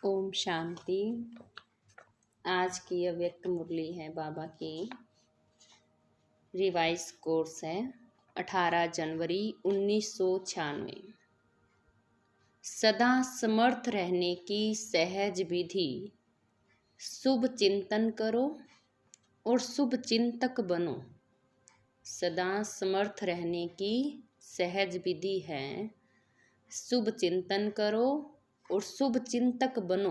ओम शांति। आज की अव्यक्त मुरली है बाबा की रिवाइज कोर्स है 18 जनवरी 1996। सदा समर्थ रहने की सहज विधि, शुभ चिंतन करो और शुभ चिंतक बनो। सदा समर्थ रहने की सहज विधि है, शुभ चिंतन करो और शुभ चिंतक बनो।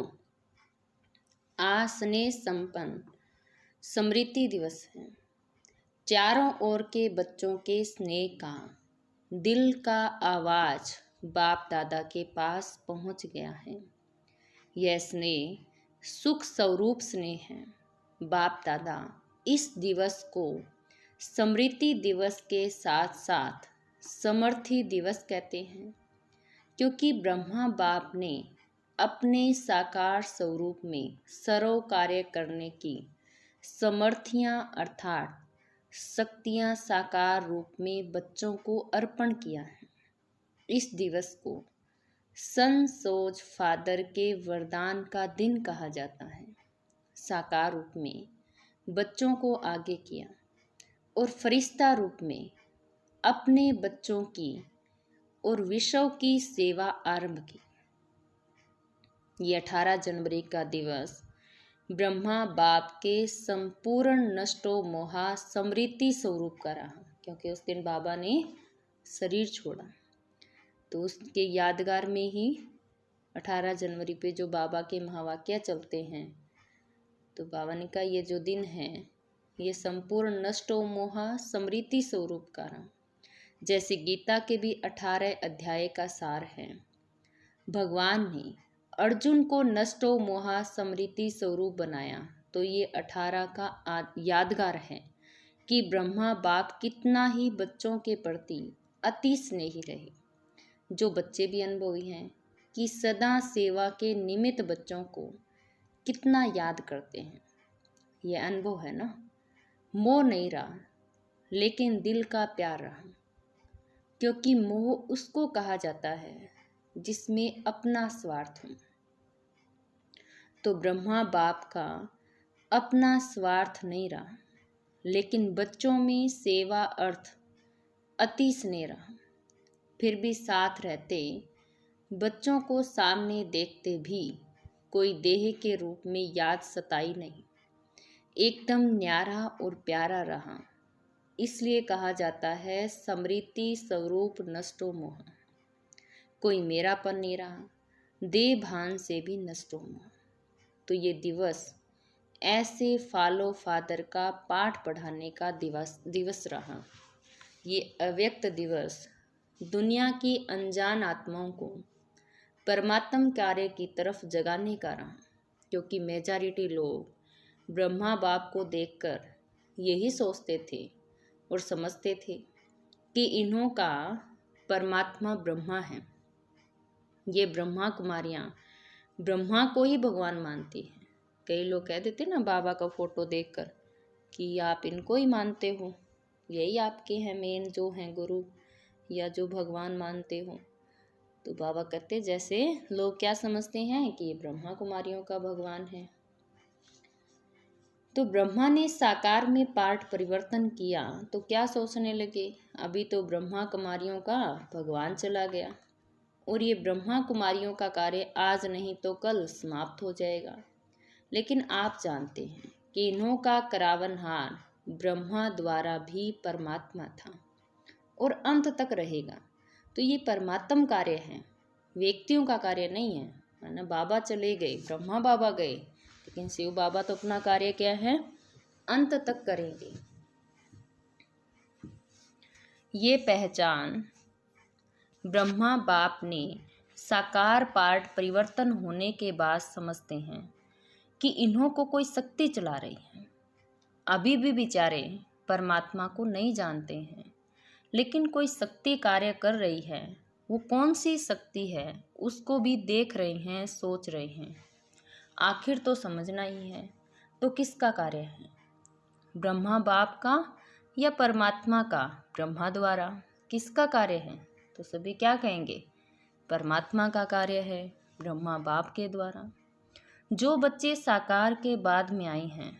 आज स्नेह संपन्न स्मृति दिवस है। चारों ओर के बच्चों के स्नेह का दिल का आवाज बाप दादा के पास पहुंच गया है। यह स्नेह सुख स्वरूप स्नेह है। बाप दादा इस दिवस को स्मृति दिवस के साथ साथ समर्थी दिवस कहते हैं, क्योंकि ब्रह्मा बाप ने अपने साकार स्वरूप में सर्व कार्य करने की समर्थियां अर्थात शक्तियां साकार रूप में बच्चों को अर्पण किया है। इस दिवस को सन सोज फादर के वरदान का दिन कहा जाता है। साकार रूप में बच्चों को आगे किया और फरिश्ता रूप में अपने बच्चों की और विश्व की सेवा आरंभ की। ये 18 जनवरी का दिवस ब्रह्मा बाप के संपूर्ण नष्टो मोहा स्मृति स्वरूप का रहा, क्योंकि उस दिन बाबा ने शरीर छोड़ा। तो उसके यादगार में ही 18 जनवरी पे जो बाबा के महावाक्य चलते हैं, तो बाबा ने कहा ये जो दिन है ये संपूर्ण नष्टो मोहा स्मृति स्वरूप का रहा। जैसे गीता के भी 18 अध्याय का सार है। भगवान ने अर्जुन को नष्टो मोहा स्मृति स्वरूप बनाया, तो ये 18 का यादगार है कि ब्रह्मा बाप कितना ही बच्चों के प्रति अति स्नेही रहे। जो बच्चे भी अनुभवी हैं कि सदा सेवा के निमित्त बच्चों को कितना याद करते हैं। ये अनुभव है ना। मोह नहीं रहा लेकिन दिल का प्यार रहा, क्योंकि मोह उसको कहा जाता है जिसमें अपना स्वार्थ हो। तो ब्रह्मा बाप का अपना स्वार्थ नहीं रहा, लेकिन बच्चों में सेवा अर्थ अति स्नेह रहा। फिर भी साथ रहते बच्चों को सामने देखते भी कोई देह के रूप में याद सताई नहीं, एकदम न्यारा और प्यारा रहा। इसलिए कहा जाता है स्मृति स्वरूप नष्टो मोह। कोई मेरापन नहीं रहा, देह भान से भी नष्टो मोह। तो ये दिवस ऐसे फॉलो फादर का पाठ पढ़ाने का दिवस रहा। ये अव्यक्त दिवस दुनिया की अनजान आत्माओं को परमात्म कार्य की तरफ जगाने का रहा, क्योंकि मेजॉरिटी लोग ब्रह्मा बाप को देखकर यही सोचते थे और समझते थे कि इन्हों का परमात्मा ब्रह्मा है। ये ब्रह्मा कुमारियाँ ब्रह्मा को ही भगवान मानती हैं। कई लोग कह देते ना बाबा का फोटो देखकर कि आप इनको ही मानते हो, यही आपके हैं मेन जो हैं गुरु या जो भगवान मानते हो। तो बाबा कहते जैसे लोग क्या समझते हैं कि ये ब्रह्मा कुमारियों का भगवान है। तो ब्रह्मा ने साकार में पाठ परिवर्तन किया तो क्या सोचने लगे, अभी तो ब्रह्मा कुमारियों का भगवान चला गया और ये ब्रह्मा कुमारियों का कार्य आज नहीं तो कल समाप्त हो जाएगा। लेकिन आप जानते हैं कि इन्हों का करावनहार ब्रह्मा द्वारा भी परमात्मा था और अंत तक रहेगा। तो ये परमात्म कार्य है, व्यक्तियों का कार्य नहीं है ना। बाबा चले गए, ब्रह्मा बाबा गए, लेकिन शिव बाबा तो अपना कार्य क्या है अंत तक करेंगे। ये पहचान ब्रह्मा बाप ने साकार पाठ परिवर्तन होने के बाद समझते हैं कि इन्हों को कोई शक्ति चला रही है। अभी भी बेचारे परमात्मा को नहीं जानते हैं, लेकिन कोई शक्ति कार्य कर रही है। वो कौन सी शक्ति है उसको भी देख रहे हैं, सोच रहे हैं। आखिर तो समझना ही है, तो किसका कार्य है, ब्रह्मा बाप का या परमात्मा का ब्रह्मा द्वारा? किसका कार्य है? तो सभी क्या कहेंगे, परमात्मा का कार्य है ब्रह्मा बाप के द्वारा। जो बच्चे साकार के बाद में आए हैं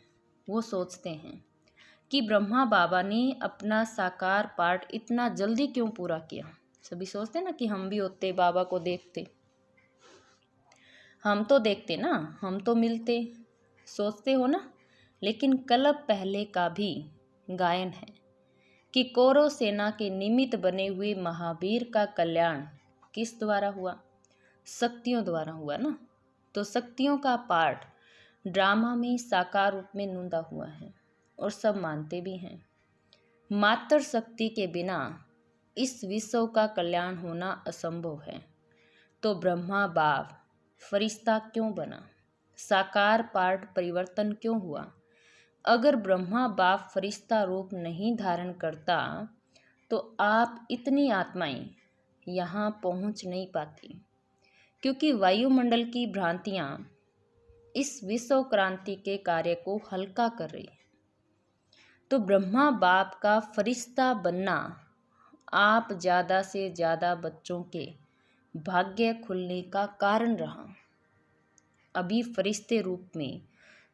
वो सोचते हैं कि ब्रह्मा बाबा ने अपना साकार पार्ट इतना जल्दी क्यों पूरा किया। सभी सोचते ना कि हम भी होते, बाबा को देखते, हम तो देखते ना, हम तो मिलते, सोचते हो ना। लेकिन कल्प पहले का भी गायन है कि कौरव सेना के निमित्त बने हुए महावीर का कल्याण किस द्वारा हुआ? शक्तियों द्वारा हुआ ना। तो शक्तियों का पार्ट ड्रामा में साकार रूप में नूंदा हुआ है और सब मानते भी हैं। मात्र शक्ति के बिना इस विश्व का कल्याण होना असंभव है। तो ब्रह्मा बाप फरिश्ता क्यों बना? साकार पार्ट परिवर्तन क्यों हुआ? अगर ब्रह्मा बाप फरिश्ता रूप नहीं धारण करता तो आप इतनी आत्माएं यहाँ पहुँच नहीं पाती, क्योंकि वायुमंडल की भ्रांतियाँ इस विश्व क्रांति के कार्य को हल्का कर रही है। तो ब्रह्मा बाप का फरिश्ता बनना आप ज़्यादा से ज़्यादा बच्चों के भाग्य खुलने का कारण रहा। अभी फरिश्ते रूप में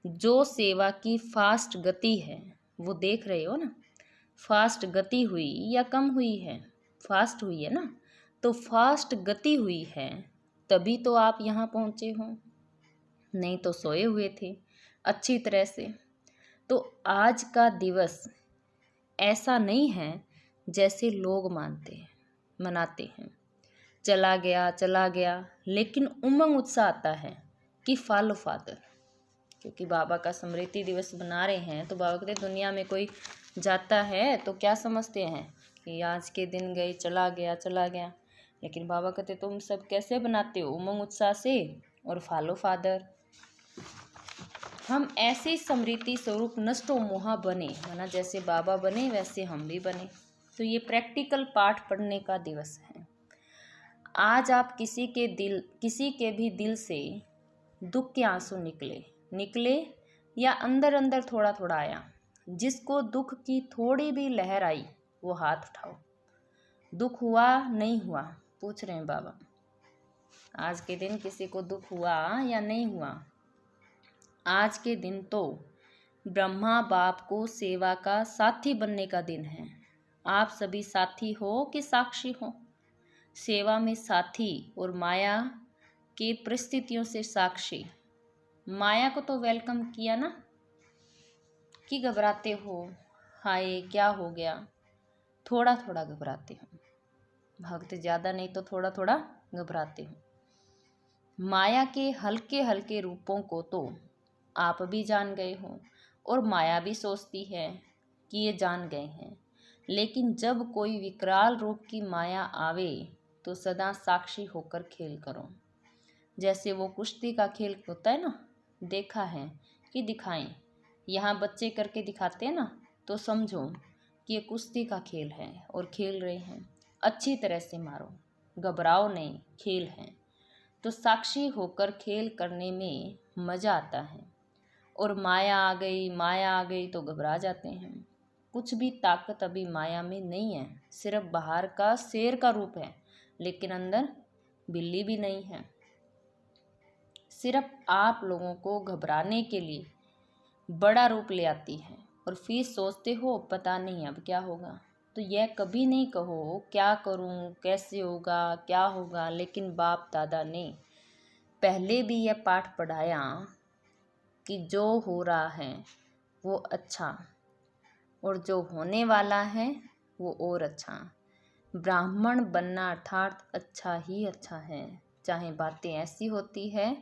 जो सेवा की फास्ट गति है वो देख रहे हो ना। फास्ट गति हुई या कम हुई है? फास्ट हुई है ना। तो फास्ट गति हुई है तभी तो आप यहाँ पहुँचे हो, नहीं तो सोए हुए थे अच्छी तरह से। तो आज का दिवस ऐसा नहीं है जैसे लोग मनाते हैं, चला गया, लेकिन उमंग उत्साह आता है कि फॉलो फादर। क्योंकि बाबा का स्मृति दिवस बना रहे हैं तो बाबा कहते दुनिया में कोई जाता है तो क्या समझते हैं कि आज के दिन गए, चला गया। लेकिन बाबा कहते तुम सब कैसे बनाते हो? उमंग उत्साह से और फॉलो फादर। हम ऐसे स्मृति स्वरूप नष्टो मोहा बने, माना जैसे बाबा बने वैसे हम भी बने। तो ये प्रैक्टिकल पाठ पढ़ने का दिवस है। आज आप किसी के भी दिल से दुख के आंसू निकले या अंदर अंदर थोड़ा थोड़ा आया, जिसको दुख की थोड़ी भी लहर आई वो हाथ उठाओ। दुख हुआ नहीं हुआ पूछ रहे हैं बाबा। आज के दिन किसी को दुख हुआ या नहीं हुआ? आज के दिन तो ब्रह्मा बाप को सेवा का साथी बनने का दिन है। आप सभी साथी हो कि साक्षी हो? सेवा में साथी और माया की परिस्थितियों से साक्षी। माया को तो वेलकम किया ना कि घबराते हो, हाय क्या हो गया? थोड़ा थोड़ा घबराते हो, भक्त ज़्यादा नहीं तो थोड़ा थोड़ा घबराते हो। माया के हल्के हल्के रूपों को तो आप भी जान गए हो और माया भी सोचती है कि ये जान गए हैं। लेकिन जब कोई विकराल रूप की माया आवे तो सदा साक्षी होकर खेल करो। जैसे वो कुश्ती का खेल होता है ना, देखा है कि दिखाएं, यहाँ बच्चे करके दिखाते हैं ना, तो समझो कि ये कुश्ती का खेल है और खेल रहे हैं। अच्छी तरह से मारो, घबराओ नहीं, खेल है। तो साक्षी होकर खेल करने में मज़ा आता है। और माया आ गई तो घबरा जाते हैं। कुछ भी ताकत अभी माया में नहीं है, सिर्फ बाहर का शेर का रूप है लेकिन अंदर बिल्ली भी नहीं है। सिर्फ आप लोगों को घबराने के लिए बड़ा रूप ले आती है और फिर सोचते हो पता नहीं अब क्या होगा। तो यह कभी नहीं कहो क्या करूं, कैसे होगा, क्या होगा। लेकिन बाप दादा ने पहले भी यह पाठ पढ़ाया कि जो हो रहा है वो अच्छा और जो होने वाला है वो और अच्छा। ब्राह्मण बनना अर्थात अच्छा ही अच्छा है, चाहे बातें ऐसी होती है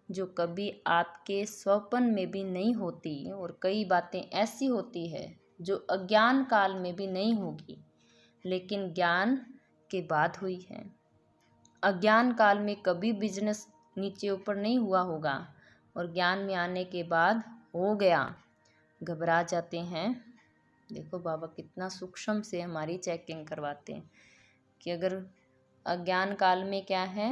जो कभी आपके स्वप्न में भी नहीं होती और कई बातें ऐसी होती है जो अज्ञान काल में भी नहीं होगी लेकिन ज्ञान के बाद हुई है। अज्ञान काल में कभी बिजनेस नीचे ऊपर नहीं हुआ होगा और ज्ञान में आने के बाद हो गया, घबरा जाते हैं। देखो बाबा कितना सूक्ष्म से हमारी चेकिंग करवाते हैं कि अगर अज्ञान काल में क्या है,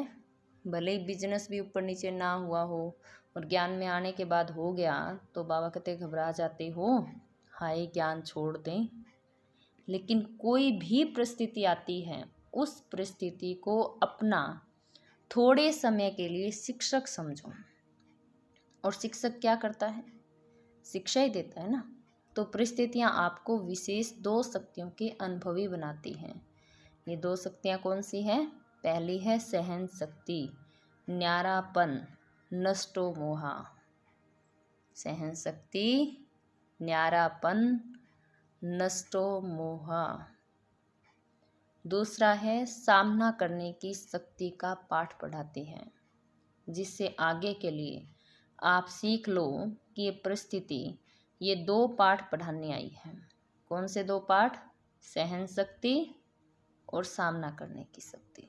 भले ही बिजनेस भी ऊपर नीचे ना हुआ हो और ज्ञान में आने के बाद हो गया तो बाबा कहते घबरा जाते हो, हाय ज्ञान छोड़ दें। लेकिन कोई भी परिस्थिति आती है उस परिस्थिति को अपना थोड़े समय के लिए शिक्षक समझो। और शिक्षक क्या करता है? शिक्षा ही देता है ना। तो परिस्थितियाँ आपको विशेष 2 शक्तियों के अनुभवी बनाती हैं। ये 2 शक्तियाँ कौन सी हैं? पहली है सहन शक्ति, न्यारापन, नष्टो मोहा। सहन शक्ति, न्यारापन, नष्टो मोहा। दूसरा है सामना करने की शक्ति का पाठ पढ़ाती है, जिससे आगे के लिए आप सीख लो कि ये परिस्थिति, ये 2 पाठ पढ़ाने आई है। कौन से 2 पाठ? सहन शक्ति और सामना करने की शक्ति।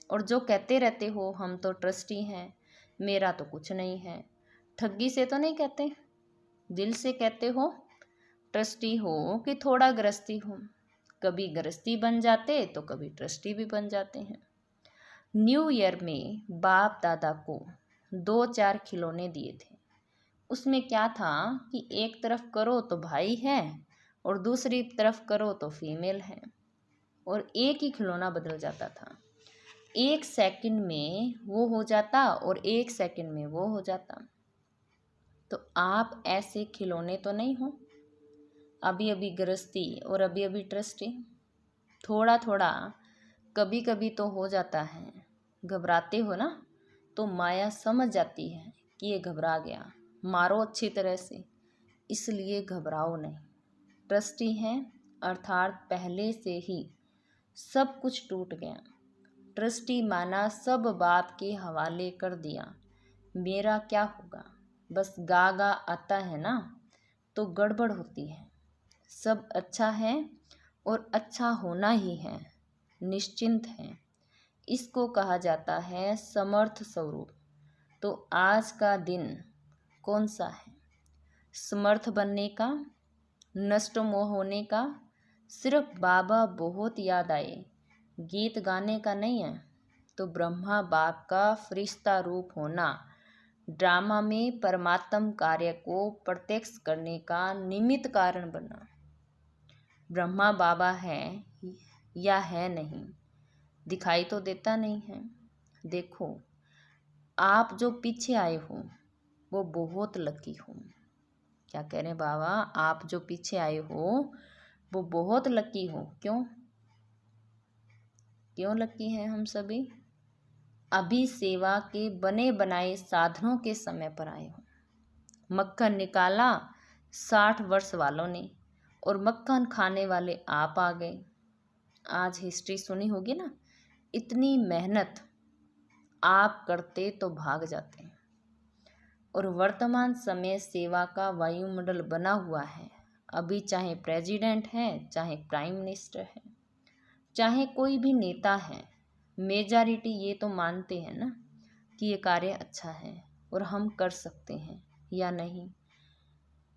और जो कहते रहते हो हम तो ट्रस्टी हैं, मेरा तो कुछ नहीं है, ठगी से तो नहीं कहते, दिल से कहते हो, ट्रस्टी हो कि थोड़ा गृहस्थी हो। कभी गृहस्थी बन जाते तो कभी ट्रस्टी भी बन जाते हैं। न्यू ईयर में बाप दादा को 2-4 खिलौने दिए थे। उसमें क्या था कि एक तरफ करो तो भाई है और दूसरी तरफ करो तो फीमेल है, और एक ही खिलौना बदल जाता था। 1 सेकंड में वो हो जाता और 1 सेकंड में वो हो जाता। तो आप ऐसे खिलौने तो नहीं हो, अभी अभी गृहस्थी और अभी अभी ट्रस्टी। थोड़ा थोड़ा कभी कभी तो हो जाता है। घबराते हो ना, तो माया समझ जाती है कि ये घबरा गया, मारो अच्छी तरह से, इसलिए घबराओ नहीं। ट्रस्टी हैं अर्थात पहले से ही सब कुछ टूट गया। ट्रस्टी माना सब बाप के हवाले कर दिया, मेरा क्या होगा, बस गा गा आता है ना, तो गड़बड़ होती है। सब अच्छा है और अच्छा होना ही है, निश्चिंत है। इसको कहा जाता है समर्थ स्वरूप। तो आज का दिन कौन सा है? समर्थ बनने का, नष्ट मोह होने का। सिर्फ बाबा बहुत याद आए, गीत गाने का नहीं है। तो ब्रह्मा बाप का फरिश्ता रूप होना, ड्रामा में परमात्म कार्य को प्रत्यक्ष करने का निमित्त कारण बना। ब्रह्मा बाबा है या है नहीं, दिखाई तो देता नहीं है। देखो, आप जो पीछे आए हो वो बहुत लकी हो। क्या कह रहे हैं बाबा? आप जो पीछे आए हो वो बहुत लकी हो। क्यों क्यों लकी हैं हम सभी? अभी सेवा के बने बनाए साधनों के समय पर आए हो। मक्खन निकाला 60 वर्ष वालों ने, और मक्खन खाने वाले आप आ गए। आज हिस्ट्री सुनी होगी ना, इतनी मेहनत आप करते तो भाग जाते। और वर्तमान समय सेवा का वायुमंडल बना हुआ है। अभी चाहे प्रेसिडेंट है, चाहे प्राइम मिनिस्टर है, चाहे कोई भी नेता है, मेजॉरिटी ये तो मानते हैं ना कि ये कार्य अच्छा है और हम कर सकते हैं या नहीं।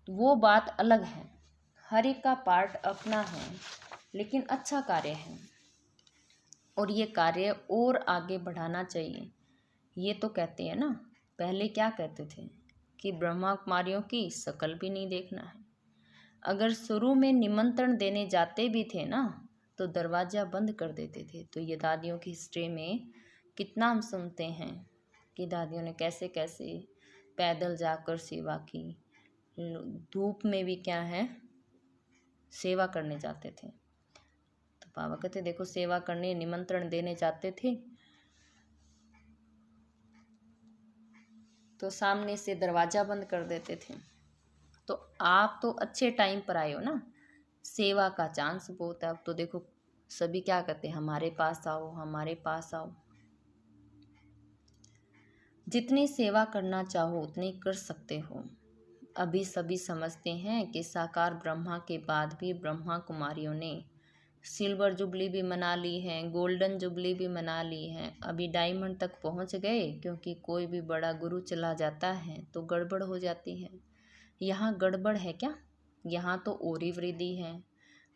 वो बात अलग है, हर एक का पार्ट अपना है, लेकिन अच्छा कार्य है और ये कार्य और आगे बढ़ाना चाहिए। ये तो कहते हैं ना, पहले क्या कहते थे कि ब्रह्मा कुमारियों की शक्ल भी नहीं देखना है। अगर शुरू में निमंत्रण देने जाते भी थे ना, तो दरवाज़ा बंद कर देते थे। तो ये दादियों की हिस्ट्री में कितना हम सुनते हैं कि दादियों ने कैसे कैसे पैदल जाकर सेवा की, धूप में भी क्या है सेवा करने जाते थे। तो बाबा कहते देखो, सेवा करने निमंत्रण देने जाते थे तो सामने से दरवाज़ा बंद कर देते थे। तो आप तो अच्छे टाइम पर आए हो ना, सेवा का चांस बहुत है। अब तो देखो सभी क्या कहते हैं, हमारे पास आओ, हमारे पास आओ। जितनी सेवा करना चाहो उतनी कर सकते हो। अभी सभी समझते हैं कि साकार ब्रह्मा के बाद भी ब्रह्मा कुमारियों ने सिल्वर जुबली भी मना ली है, गोल्डन जुबली भी मना ली है, अभी डायमंड तक पहुंच गए। क्योंकि कोई भी बड़ा गुरु चला जाता है तो गड़बड़ हो जाती है। यहाँ गड़बड़ है क्या? यहाँ तो और ही वृद्धि है,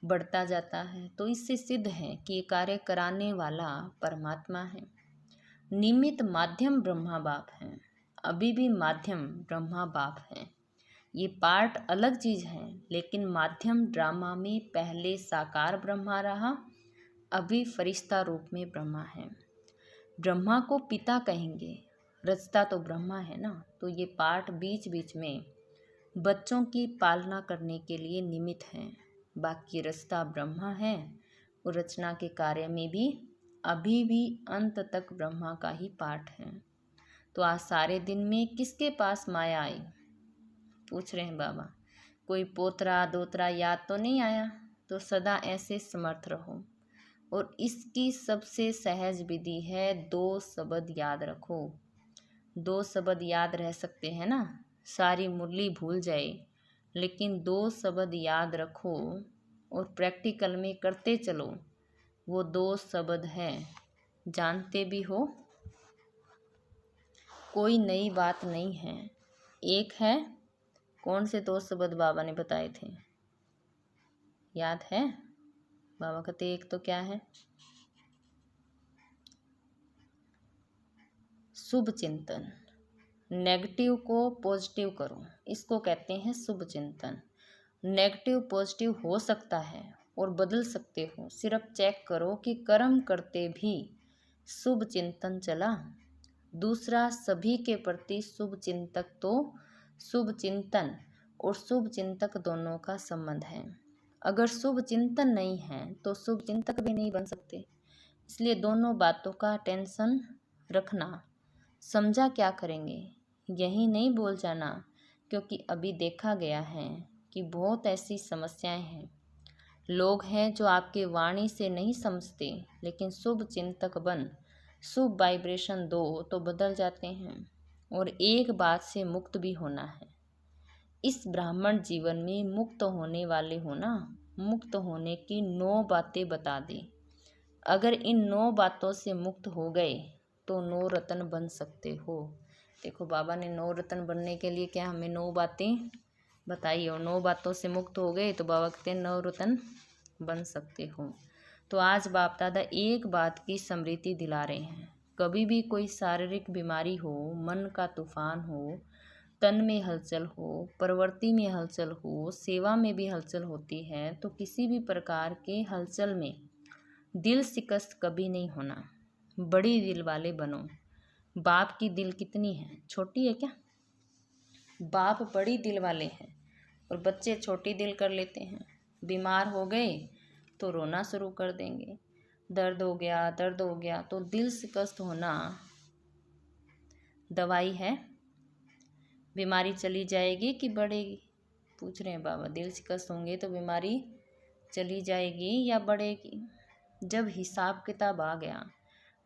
बढ़ता जाता है। तो इससे सिद्ध है कि ये कार्य कराने वाला परमात्मा है। निमित्त माध्यम ब्रह्मा बाप हैं, अभी भी माध्यम ब्रह्मा बाप हैं। ये पार्ट अलग चीज़ है, लेकिन माध्यम ड्रामा में पहले साकार ब्रह्मा रहा, अभी फरिश्ता रूप में ब्रह्मा है। ब्रह्मा को पिता कहेंगे, रचता तो ब्रह्मा है ना, तो ये पाठ बीच बीच में बच्चों की पालना करने के लिए निमित्त हैं। बाकी रचता ब्रह्मा है और रचना के कार्य में भी अभी भी अंत तक ब्रह्मा का ही पाठ है। तो आज सारे दिन में किसके पास माया आई, पूछ रहे हैं बाबा। कोई पोतरा दोतरा याद तो नहीं आया? तो सदा ऐसे समर्थ रहो। और इसकी सबसे सहज विधि है 2 शब्द याद रखो। 2 शब्द याद रह सकते हैं ना, सारी मुरली भूल जाए, लेकिन 2 शब्द याद रखो और प्रैक्टिकल में करते चलो। वो 2 शब्द हैं, जानते भी हो, कोई नई बात नहीं है। एक है, कौन से 2 शब्द बाबा ने बताए थे, याद है? बाबा कहते एक तो क्या है, शुभ चिंतन। नेगेटिव को पॉजिटिव करो, इसको कहते हैं शुभ चिंतन। नेगेटिव पॉजिटिव हो सकता है और बदल सकते हो, सिर्फ चेक करो कि कर्म करते भी शुभ चिंतन चला। दूसरा, सभी के प्रति शुभ चिंतक, तो शुभ चिंतन और शुभ चिंतक दोनों का संबंध है। अगर शुभ चिंतन नहीं है तो शुभ चिंतक भी नहीं बन सकते। इसलिए दोनों बातों का टेंशन रखना। समझा क्या करेंगे, यही नहीं बोल जाना, क्योंकि अभी देखा गया है कि बहुत ऐसी समस्याएं हैं। लोग हैं जो आपके वाणी से नहीं समझते, लेकिन शुभ चिंतक बन शुभ वाइब्रेशन दो तो बदल जाते हैं। और एक बात से मुक्त भी होना है। इस ब्राह्मण जीवन में मुक्त होने वाले हो ना, मुक्त होने की 9 बातें बता दे। अगर इन 9 बातों से मुक्त हो गए तो 9 रत्न बन सकते हो। देखो बाबा ने 9 रत्न बनने के लिए क्या हमें 9 बातें बताई, और 9 बातों से मुक्त हो गए तो बाबा कहते हैं 9 रत्न बन सकते हो। तो आज बाप दादा एक बात की स्मृति दिला रहे हैं, कभी भी कोई शारीरिक बीमारी हो, मन का तूफान हो, तन में हलचल हो, प्रवृत्ति में हलचल हो, सेवा में भी हलचल होती है, तो किसी भी प्रकार के हलचल में दिल शिकस्त कभी नहीं होना। बड़ी दिल वाले बनो। बाप की दिल कितनी है, छोटी है क्या? बाप बड़ी दिल वाले हैं और बच्चे छोटी दिल कर लेते हैं। बीमार हो गए तो रोना शुरू कर देंगे, दर्द हो गया तो दिल शिकस्त होना दवाई है? बीमारी चली जाएगी कि बढ़ेगी? पूछ रहे हैं बाबा। दिल शिकस्त होंगे तो बीमारी चली जाएगी या बढ़ेगी? जब हिसाब किताब आ गया,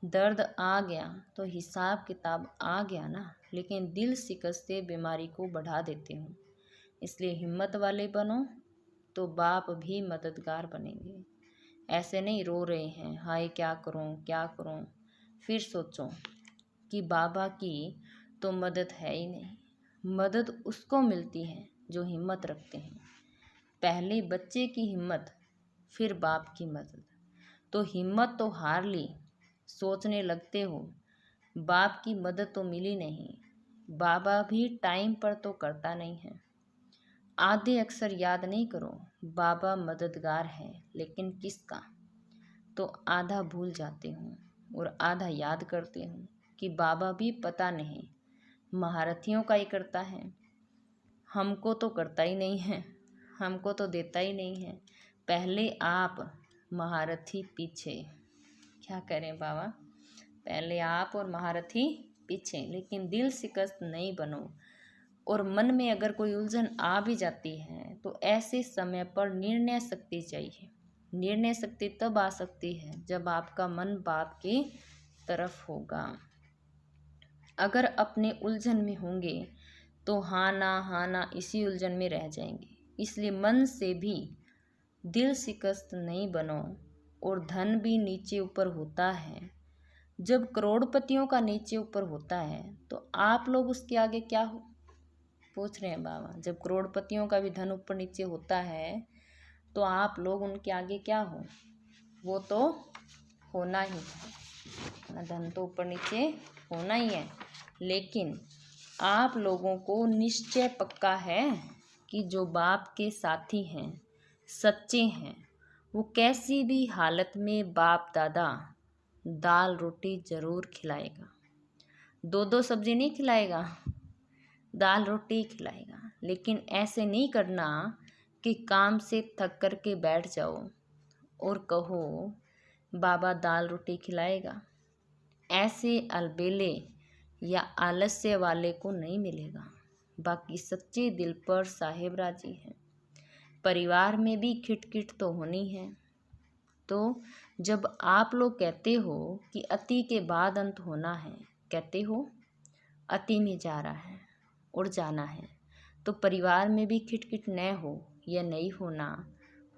दर्द आ गया, तो हिसाब किताब आ गया ना, लेकिन दिल शिकस्त से बीमारी को बढ़ा देते हो। इसलिए हिम्मत वाले बनो तो बाप भी मददगार बनेंगे। ऐसे नहीं रो रहे हैं हाय क्या करूं क्या करूं, फिर सोचो कि बाबा की तो मदद है ही नहीं। मदद उसको मिलती है जो हिम्मत रखते हैं। पहले बच्चे की हिम्मत, फिर बाप की मदद। तो हिम्मत तो हार ली, सोचने लगते हो बाप की मदद तो मिली नहीं। बाबा भी टाइम पर तो करता नहीं है। आधे अक्षर याद नहीं करो, बाबा मददगार है, लेकिन किसका? तो आधा भूल जाते हूँ और आधा याद करते हूँ कि बाबा भी पता नहीं महारथियों का ही करता है, हमको तो करता ही नहीं है, हमको तो देता ही नहीं है। पहले आप महारथी पीछे। क्या करें बाबा, पहले आप और महारथी पीछे। लेकिन दिल शिकस्त नहीं बनो। और मन में अगर कोई उलझन आ भी जाती है तो ऐसे समय पर निर्णय शक्ति चाहिए। निर्णय शक्ति तब आ सकती है जब आपका मन बाप की तरफ होगा। अगर अपने उलझन में होंगे तो हाँ ना इसी उलझन में रह जाएंगे। इसलिए मन से भी दिल शिकस्त नहीं बनो। और धन भी नीचे ऊपर होता है। जब करोड़पतियों का नीचे ऊपर होता है तो आप लोग उसके आगे क्या हो? पूछ रहे हैं बाबा। जब करोड़पतियों का भी धन ऊपर नीचे होता है तो आप लोग उनके आगे क्या हो? वो तो होना ही है, धन तो ऊपर नीचे होना ही है। लेकिन आप लोगों को निश्चय पक्का है कि जो बाप के साथी हैं, सच्चे हैं, वो कैसी भी हालत में बाप दादा दाल रोटी जरूर खिलाएगा। दो दो सब्जी नहीं खिलाएगा, दाल रोटी खिलाएगा। लेकिन ऐसे नहीं करना कि काम से थक कर के बैठ जाओ और कहो बाबा दाल रोटी खिलाएगा। ऐसे अलबेले या आलस्य वाले को नहीं मिलेगा। बाकी सच्चे दिल पर साहेब राजी है। परिवार में भी खिटखिट तो होनी है। तो जब आप लोग कहते हो कि अति के बाद अंत होना है, कहते हो अति में जा रहा है और जाना है, तो परिवार में भी खिटखिट न हो या नहीं होना,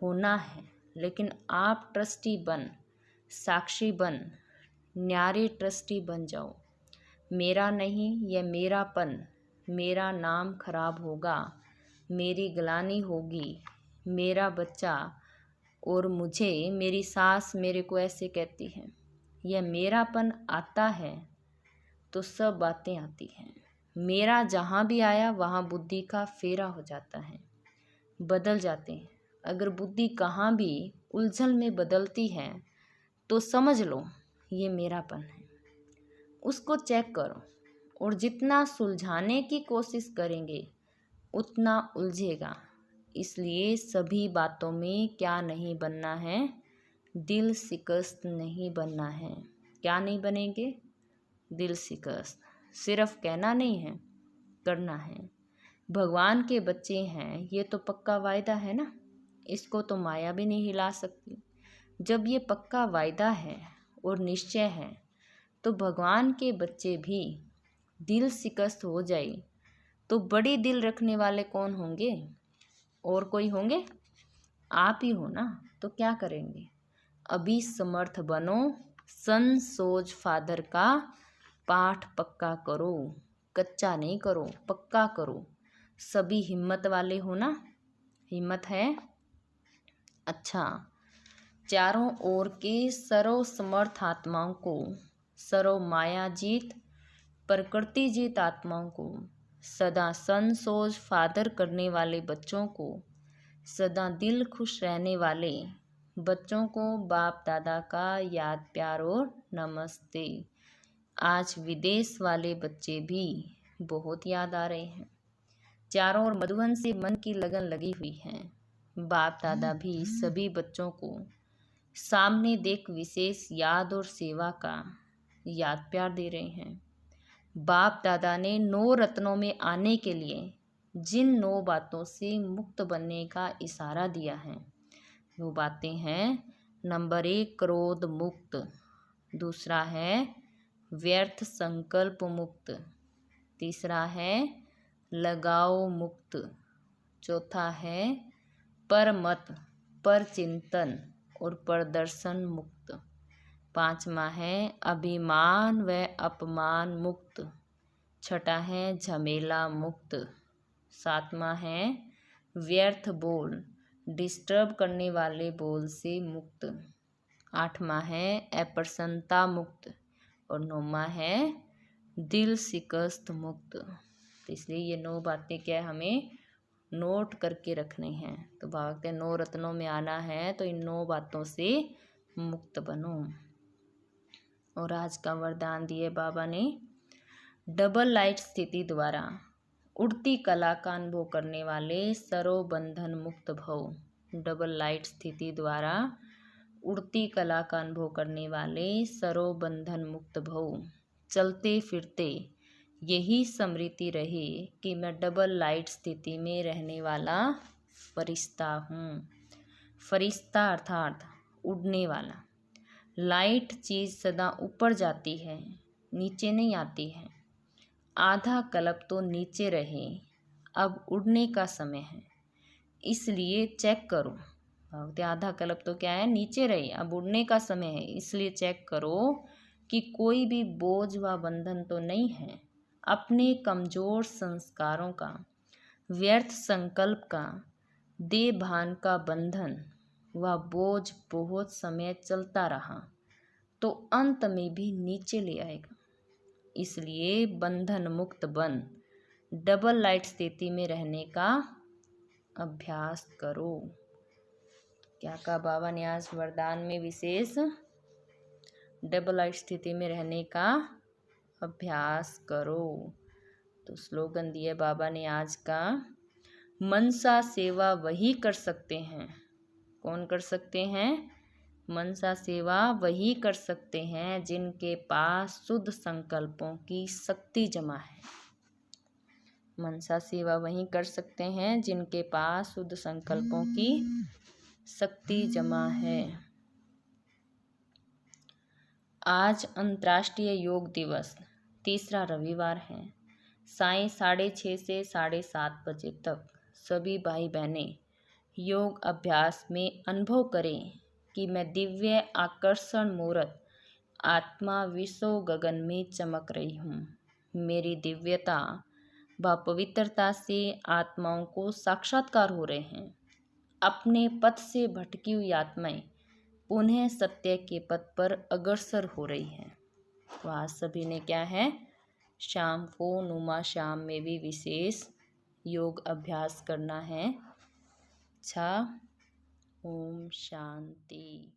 होना है। लेकिन आप ट्रस्टी बन, साक्षी बन, न्यारे ट्रस्टी बन जाओ। मेरा नहीं, यह मेरापन, मेरा नाम खराब होगा, मेरी गलानी होगी, मेरा बच्चा और मुझे मेरी सास मेरे को ऐसे कहती है। यह मेरापन आता है तो सब बातें आती हैं। मेरा जहाँ भी आया वहाँ बुद्धि का फेरा हो जाता है, बदल जाते हैं। अगर बुद्धि कहाँ भी उलझन में बदलती है तो समझ लो ये मेरापन है। उसको चेक करो और जितना सुलझाने की कोशिश करेंगे उतना उलझेगा। इसलिए सभी बातों में क्या नहीं बनना है, दिल शिकस्त नहीं बनना है। क्या नहीं बनेंगे? दिल शिकस्त। सिर्फ कहना नहीं है, करना है। भगवान के बच्चे हैं, ये तो पक्का वायदा है ना, इसको तो माया भी नहीं हिला सकती। जब ये पक्का वायदा है और निश्चय है तो भगवान के बच्चे भी दिल शिकस्त हो जाए तो बड़ी दिल रखने वाले कौन होंगे? और कोई होंगे? आप ही हो ना। तो क्या करेंगे? अभी समर्थ बनो, सन सोज फादर का पाठ पक्का करो। कच्चा नहीं करो, पक्का करो। सभी हिम्मत वाले हो ना? हिम्मत है? अच्छा, चारों ओर के सर्व समर्थ आत्माओं को, सर्व माया जीत, प्रकृति जीत आत्माओं को, सदा सन सोच फादर करने वाले बच्चों को, सदा दिल खुश रहने वाले बच्चों को बाप दादा का याद प्यार और नमस्ते। आज विदेश वाले बच्चे भी बहुत याद आ रहे हैं। चारों ओर मधुबन से मन की लगन लगी हुई है। बाप दादा भी सभी बच्चों को सामने देख विशेष याद और सेवा का याद प्यार दे रहे हैं। बाप दादा ने 9 रत्नों में आने के लिए जिन 9 बातों से मुक्त बनने का इशारा दिया है, वो बातें हैं, नंबर 1 क्रोध मुक्त, दूसरा है व्यर्थ संकल्प मुक्त, तीसरा है लगाव मुक्त, चौथा है परमत, पर चिंतन और प्रदर्शन मुक्त, पांचवा है अभिमान व अपमान मुक्त, छठा है झमेला मुक्त, सातवां है व्यर्थ बोल, डिस्टर्ब करने वाले बोल से मुक्त, आठवां है अप्रसन्नता मुक्त और नौवां है दिल शिकस्त मुक्त। तो इसलिए ये 9 बातें क्या है, हमें नोट करके रखने हैं। तो बाबा के 9 रत्नों में आना है तो इन 9 बातों से मुक्त बनो। और आज का वरदान दिए बाबा ने, डबल लाइट स्थिति द्वारा उड़ती कला का अनुभव करने वाले सर्व बंधन मुक्त भव। डबल लाइट स्थिति द्वारा उड़ती कला का अनुभव करने वाले सर्व बंधन मुक्त भव। चलते फिरते यही स्मृति रहे कि मैं डबल लाइट स्थिति में रहने वाला फरिश्ता हूँ। फरिश्ता अर्थात उड़ने वाला। लाइट चीज़ सदा ऊपर जाती है, नीचे नहीं आती है। आधा कल्प तो नीचे रहे, अब उड़ने का समय है, इसलिए चेक करो। आधा कल्प तो क्या है, नीचे रहे, अब उड़ने का समय है, इसलिए चेक करो कि कोई भी बोझ व बंधन तो नहीं है। अपने कमज़ोर संस्कारों का, व्यर्थ संकल्प का, देह भान का बंधन व बोझ बहुत समय चलता रहा तो अंत में भी नीचे ले आएगा। इसलिए बंधन मुक्त बन डबल लाइट स्थिति में रहने का अभ्यास करो। क्या कहा बाबा ने आज वरदान में? विशेष डबल लाइट स्थिति में रहने का अभ्यास करो। तो स्लोगन दिया बाबा ने आज का, मनसा सेवा वही कर सकते हैं। कौन कर सकते हैं? मनसा सेवा वही कर सकते हैं जिनके पास शुद्ध संकल्पों की शक्ति जमा है। मनसा सेवा वही कर सकते हैं जिनके पास शुद्ध संकल्पों की शक्ति जमा है। आज अंतर्राष्ट्रीय योग दिवस, तीसरा रविवार है। सायं 6:30 से 7:30 बजे तक सभी भाई बहनें योग अभ्यास में अनुभव करें कि मैं दिव्य आकर्षण मूर्त आत्मा विश्व गगन में चमक रही हूँ। मेरी दिव्यता व पवित्रता से आत्माओं को साक्षात्कार हो रहे हैं। अपने पथ से भटकी हुई आत्माएं पुनः सत्य के पथ पर अग्रसर हो रही हैं। तो आज सभी ने क्या है, शाम को नुमा शाम में भी विशेष योग अभ्यास करना है। अच्छा, ओम शांति।